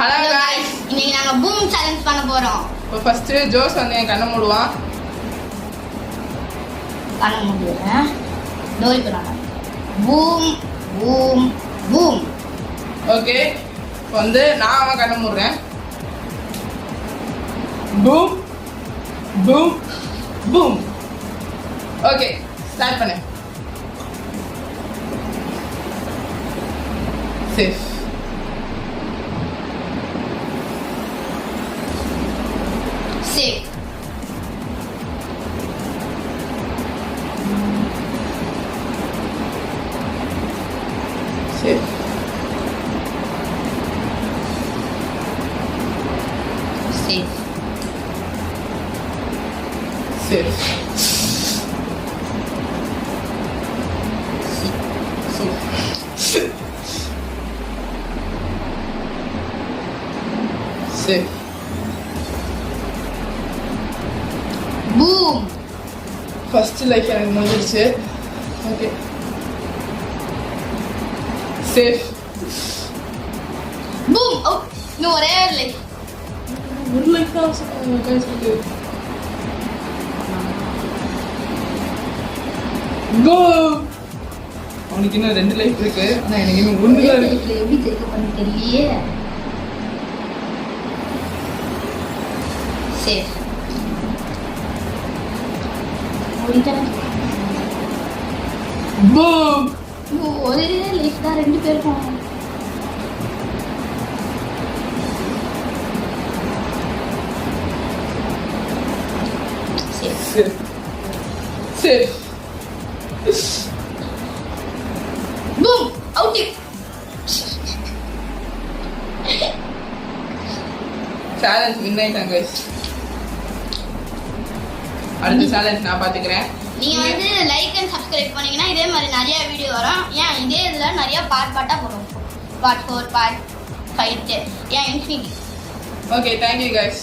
Hello guys, இன்னைக்கு நாங்க boom challenge பண்ண போறோம். இப்போ ஃபர்ஸ்ட் ஜோஸ் வந்து என் கண்ணை மூடுவான். கண்ணை மூடுறேன். டோரி பண்ணாங்க. Boom boom boom. ஓகே. வந்து நான் அவன் கண்ணை மூடுறேன். Boom boom boom. Okay, start பண்ணு. Safe. Safe. Safe. Safe. Safe. Safe. Boom. First like எனக்கு முடிஞ்சிருச்சு. ஓகே. சேஃப். பூம். ஓ, இன்னும் ஒரே ஒரு லைக். ஒரு லைக் தான் சொல்லுது. கோ. அவனுக்கு இன்னும் 2 லைஃப் இருக்கு. ஆனா எனக்கு இன்னும் 1 தான் இருக்கு. எப்படி ஜெயிக்க பண்ண தெரியலையே. சேஃப். ஓடிட்டேன். பூம். ஒரே லைஃப் தான் 2 பேருக்கும். Safe. Safe. Safe. Boom. Out. Challenge win ஆயிட்டாங்க guys. அடுத்த சேலஞ்ச் நான் பாத்துக்கிறேன். நீங்க வந்து லைக் அண்ட் சப்ஸ்கிரைப் பண்ணீங்கன்னா இதே மாதிரி நிறைய வீடியோ வரும். ஏன் இதே இதுல நிறைய பார்ட்டா போடுவோம். பார்ட் 4 பார்ட் 5 ஏன் infinity. Okay, thank you guys.